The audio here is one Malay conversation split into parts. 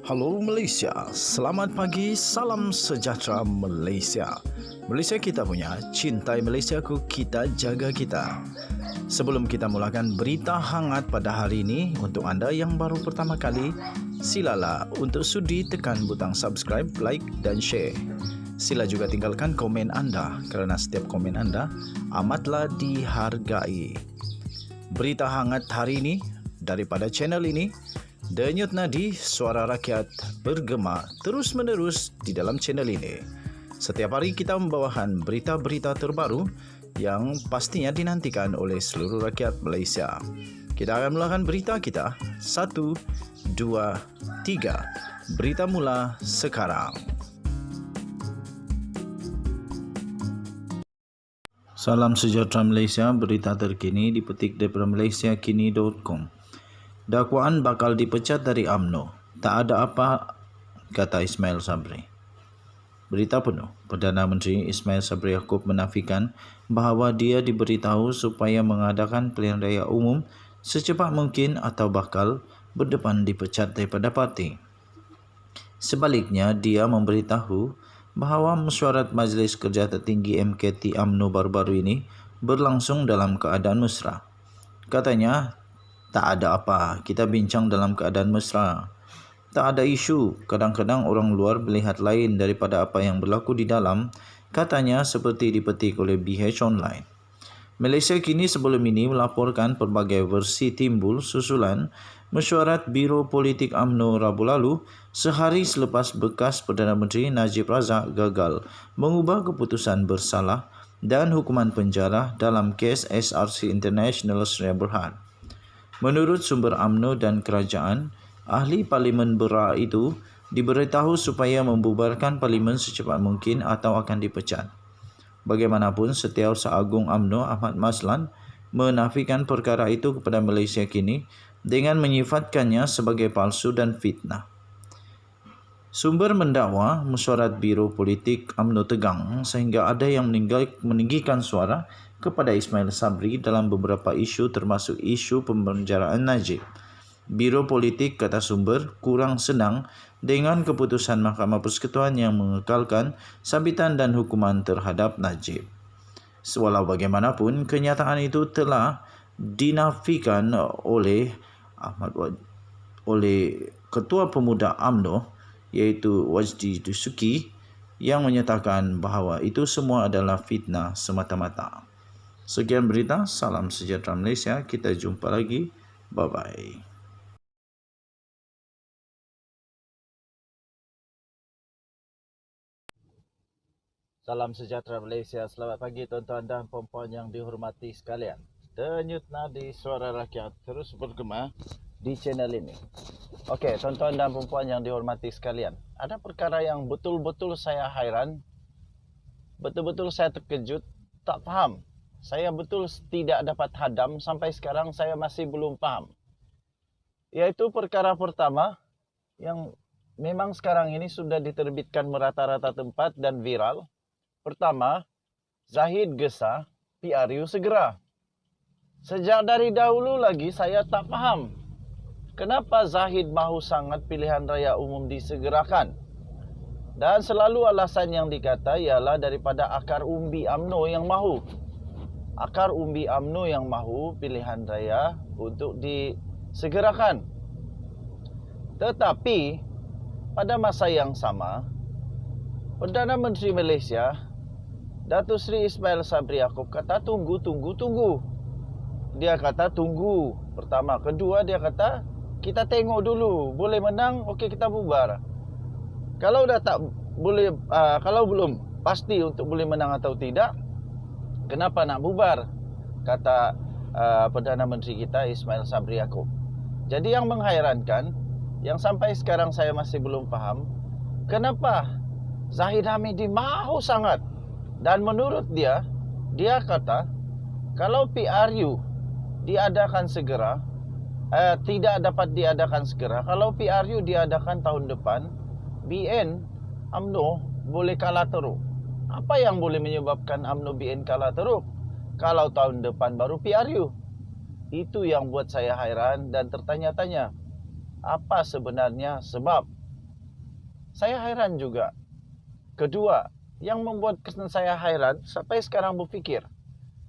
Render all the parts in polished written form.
Halo Malaysia, selamat pagi, salam sejahtera Malaysia. Malaysia kita punya, cintai Malaysiaku, kita jaga kita. Sebelum kita mulakan berita hangat pada hari ini, untuk anda yang baru pertama kali, silalah untuk sudi tekan butang subscribe, like dan share. Sila juga tinggalkan komen anda kerana setiap komen anda amatlah dihargai. Berita hangat hari ini daripada channel ini, Denyut nadi suara rakyat bergema terus-menerus di dalam channel ini. Setiap hari kita membawakan berita-berita terbaru yang pastinya dinantikan oleh seluruh rakyat Malaysia. Kita akan mulakan berita kita. 1, 2, 3. Berita mula sekarang. Salam sejahtera Malaysia, berita terkini dipetik daripada malaysiakini.com. Dakwaan bakal dipecat dari UMNO. Tak ada apa, kata Ismail Sabri. Berita penuh. Perdana Menteri Ismail Sabri Yaakob menafikan bahawa dia diberitahu supaya mengadakan pilihan raya umum secepat mungkin atau bakal berdepan dipecat daripada parti. Sebaliknya, dia memberitahu bahawa mesyuarat Majlis Kerja Tertinggi MKT UMNO baru-baru ini berlangsung dalam keadaan mesra. Katanya, tak ada apa, kita bincang dalam keadaan mesra. Tak ada isu, kadang-kadang orang luar melihat lain daripada apa yang berlaku di dalam, katanya seperti dipetik oleh BH Online. Malaysia Kini sebelum ini melaporkan pelbagai versi timbul susulan mesyuarat Biro Politik UMNO Rabu lalu, sehari selepas bekas Perdana Menteri Najib Razak gagal mengubah keputusan bersalah dan hukuman penjara dalam kes SRC International Sdn Bhd. Menurut sumber UMNO dan kerajaan, ahli Parlimen Berak itu diberitahu supaya membubarkan Parlimen secepat mungkin atau akan dipecat. Bagaimanapun, Setiausaha Agung UMNO Ahmad Maslan menafikan perkara itu kepada Malaysia Kini dengan menyifatkannya sebagai palsu dan fitnah. Sumber mendakwa mesyuarat Biro Politik UMNO tegang sehingga ada yang meninggikan suara kepada Ismail Sabri dalam beberapa isu termasuk isu pemenjaraan Najib. Biro Politik, kata sumber, kurang senang dengan keputusan Mahkamah Persekutuan yang mengekalkan sabitan dan hukuman terhadap Najib. Walau bagaimanapun, kenyataan itu telah dinafikan oleh Ketua Pemuda UMNO iaitu Wajdi Dusuki yang menyatakan bahawa itu semua adalah fitnah semata-mata. Sekian berita, salam sejahtera Malaysia, kita jumpa lagi, bye-bye. Salam sejahtera Malaysia, selamat pagi tuan-tuan dan puan-puan yang dihormati sekalian. Denyut nadi suara rakyat terus bergema di channel ini. Okey, tuan-tuan dan puan-puan yang dihormati sekalian, ada perkara yang betul-betul saya hairan, betul-betul saya terkejut, tak faham. Saya betul tidak dapat hadam, sampai sekarang saya masih belum faham. Iaitu perkara pertama yang memang sekarang ini sudah diterbitkan merata-rata tempat dan viral. Pertama, Zahid Gesa PRU segera. Sejak dari dahulu lagi saya tak faham kenapa Zahid mahu sangat pilihan raya umum disegerakan. Dan selalu alasan yang dikata ialah daripada akar umbi UMNO yang mahu. Akar umbi UMNO yang mahu pilihan raya untuk disegerakan. Tetapi pada masa yang sama, Perdana Menteri Malaysia Datuk Seri Ismail Sabri Yaakob kata tunggu. Dia kata tunggu pertama. Kedua, dia kata kita tengok dulu, boleh menang, okey kita bubar. Kalau dah tak boleh, kalau belum pasti untuk boleh menang atau tidak, kenapa nak bubar? Kata Perdana Menteri kita Ismail Sabri Yaakob. Jadi yang menghairankan, yang sampai sekarang saya masih belum faham, kenapa Zahid Hamidi mahu sangat. Dan menurut dia kata kalau PRU diadakan segera, tidak dapat diadakan segera. Kalau PRU diadakan tahun depan, BN UMNO boleh kalah teruk. Apa yang boleh menyebabkan UMNO BN kalah teruk? Kalau tahun depan baru PRU. Itu yang buat saya hairan dan tertanya-tanya. Apa sebenarnya sebab Saya heran juga. Kedua, yang membuat saya heran sampai sekarang berfikir,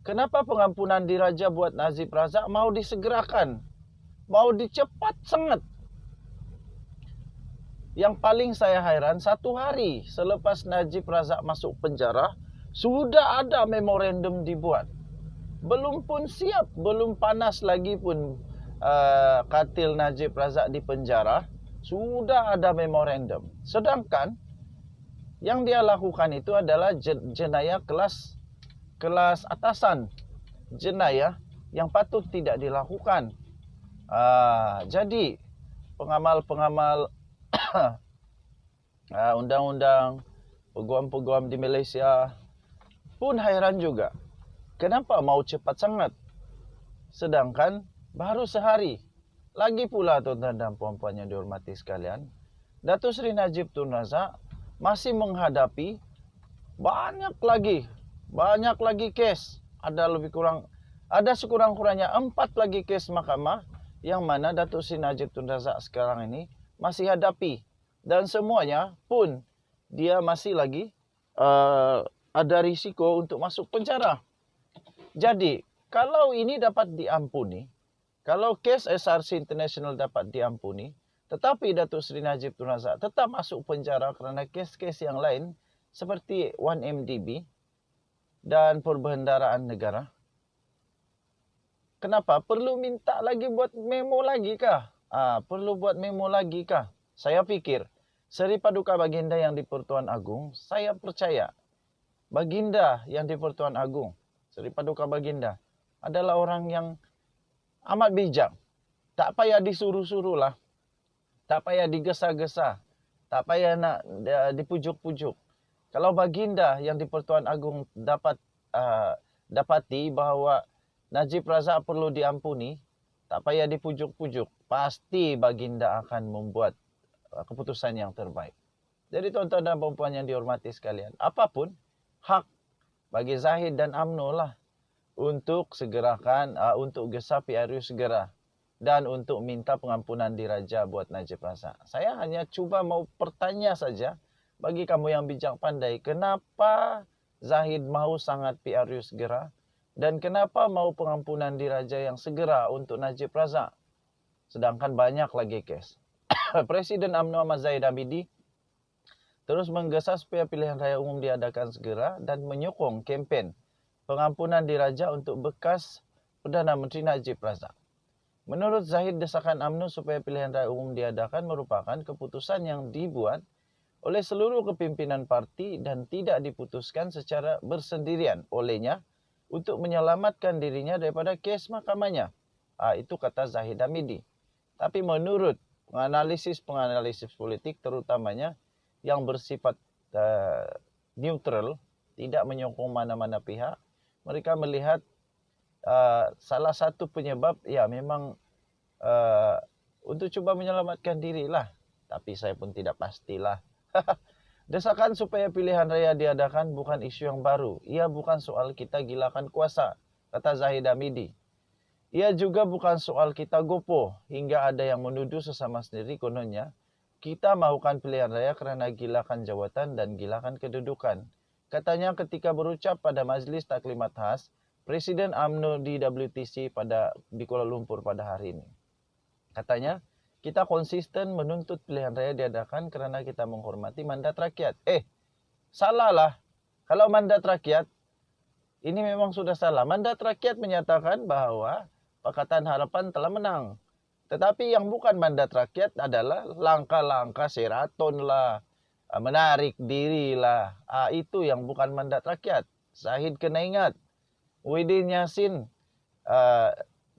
kenapa pengampunan diraja buat Najib Razak mau disegerakan, mau dicepat sangat. Yang paling saya heran, 1 hari selepas Najib Razak masuk penjara, sudah ada memorandum dibuat. Belum pun siap, belum panas lagi pun katil Najib Razak di penjara, sudah ada memorandum. Sedangkan yang dia lakukan itu adalah jenayah kelas atasan, jenayah yang patut tidak dilakukan. Jadi pengamal-pengamal undang-undang, peguam-peguam di Malaysia pun heran juga. Kenapa mau cepat sangat? Sedangkan baru sehari. Lagi pula tuan-tuan dan puan-puan yang dihormati sekalian, Datuk Seri Najib Tun Razak masih menghadapi banyak lagi kes. Ada sekurang-kurangnya 4 lagi kes mahkamah yang mana Datuk Seri Najib Tun Razak sekarang ini masih hadapi, dan semuanya pun dia masih lagi ada risiko untuk masuk penjara. Jadi kalau ini dapat diampuni, kalau kes SRC International dapat diampuni, tetapi Datuk Seri Najib Tun Razak tetap masuk penjara kerana kes-kes yang lain seperti 1MDB dan perbendaharaan negara. Kenapa? Perlu minta lagi buat memo lagi kah? Perlu buat memo lagi kah? Saya fikir Seri Paduka Baginda yang di Pertuan Agong, saya percaya Baginda yang di Pertuan Agong, Seri Paduka Baginda adalah orang yang amat bijak. Tak payah disuruh-suruh lah. Tak payah digesa-gesa. Tak payah nak dipujuk-pujuk. Kalau Baginda yang di Pertuan Agong dapati bahawa Najib Razak perlu diampuni, tak payah dipujuk-pujuk. Pasti Baginda akan membuat keputusan yang terbaik. Jadi tuan-tuan dan puan-puan yang dihormati sekalian, apapun hak bagi Zahid dan UMNO lah untuk segerakan, untuk gesah PRU segera. Dan untuk minta pengampunan diraja buat Najib Razak. Saya hanya cuba mau bertanya saja bagi kamu yang bijak pandai, kenapa Zahid mahu sangat PRU segera dan kenapa mahu pengampunan diraja yang segera untuk Najib Razak, sedangkan banyak lagi kes. Presiden UMNO Ahmad Zahid Hamidi terus menggesa supaya pilihan raya umum diadakan segera dan menyokong kempen pengampunan diraja untuk bekas Perdana Menteri Najib Razak. Menurut Zahid, desakan UMNO supaya pilihan raya umum diadakan merupakan keputusan yang dibuat oleh seluruh kepimpinan parti dan tidak diputuskan secara bersendirian olehnya untuk menyelamatkan dirinya daripada kes mahkamahnya. Itu kata Zahid Hamidi. Tapi menurut penganalisis politik terutamanya yang bersifat neutral, tidak menyokong mana-mana pihak, mereka melihat salah satu penyebab ya memang untuk cuba menyelamatkan diri lah. Tapi saya pun tidak pastilah. Desakan supaya pilihan raya diadakan bukan isu yang baru. Ia bukan soal kita gilakan kuasa, kata Zahid Hamidi. Ia juga bukan soal kita gopoh hingga ada yang menuduh sesama sendiri kononnya kita mahukan pilihan raya kerana gilakan jawatan dan gilakan kedudukan. Katanya ketika berucap pada Majlis Taklimat Khas Presiden UMNO di WTC di Kuala Lumpur pada hari ini. Katanya, kita konsisten menuntut pilihan raya diadakan kerana kita menghormati mandat rakyat. Salah lah. Kalau mandat rakyat, ini memang sudah salah. Mandat rakyat menyatakan bahawa Pakatan Harapan telah menang. Tetapi yang bukan mandat rakyat adalah langkah-langkah Sheraton lah, menarik diri lah. Itu yang bukan mandat rakyat. Zahid kena ingat. Muhyiddin Yassin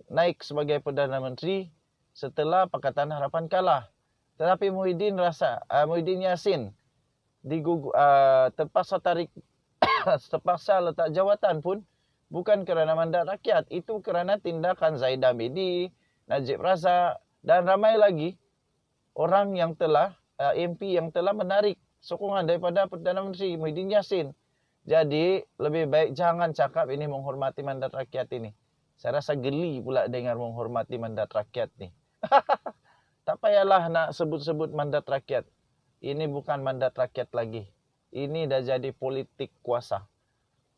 naik sebagai Perdana Menteri setelah Pakatan Harapan kalah. Tetapi Muhyiddin Yassin terpaksa letak jawatan pun bukan kerana mandat rakyat. Itu kerana tindakan Zahid Hamidi, Najib Razak dan ramai lagi orang yang telah MP yang telah menarik sokongan daripada Perdana Menteri Muhyiddin Yassin. Jadi lebih baik jangan cakap ini menghormati mandat rakyat ini. Saya rasa geli pula dengar menghormati mandat rakyat ni. Tak payahlah nak sebut-sebut mandat rakyat. Ini bukan mandat rakyat lagi. Ini dah jadi politik kuasa.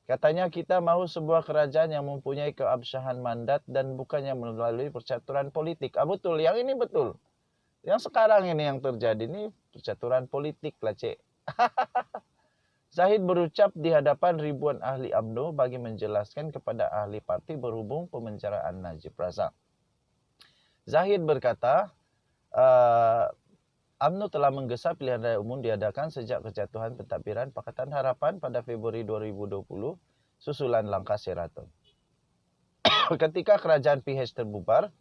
Katanya kita mahu sebuah kerajaan yang mempunyai keabsahan mandat dan bukannya melalui percaturan politik. Betul, yang ini betul. Yang sekarang ini yang terjadi ini percaturan politik lah, Cik. Zahid berucap di hadapan ribuan ahli UMNO bagi menjelaskan kepada ahli parti berhubung pemenjaraan Najib Razak. Zahid berkata, UMNO telah menggesa pilihan raya umum diadakan sejak kejatuhan pentadbiran Pakatan Harapan pada Februari 2020 susulan langkah Sheraton. Ketika kerajaan PH terbubar,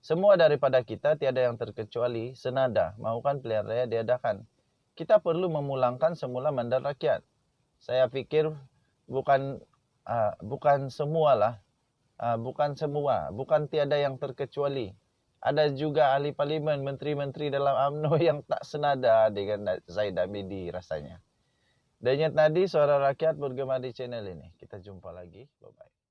semua daripada kita tiada yang terkecuali senada mahukan pilihan raya diadakan. Kita perlu memulangkan semula mandat rakyat. Saya fikir bukan semua, bukan tiada yang terkecuali. Ada juga ahli parlimen, menteri-menteri dalam UMNO yang tak senada dengan Zaid Abidi rasanya. Denyut nadi suara rakyat bergema di channel ini. Kita jumpa lagi. Bye-bye.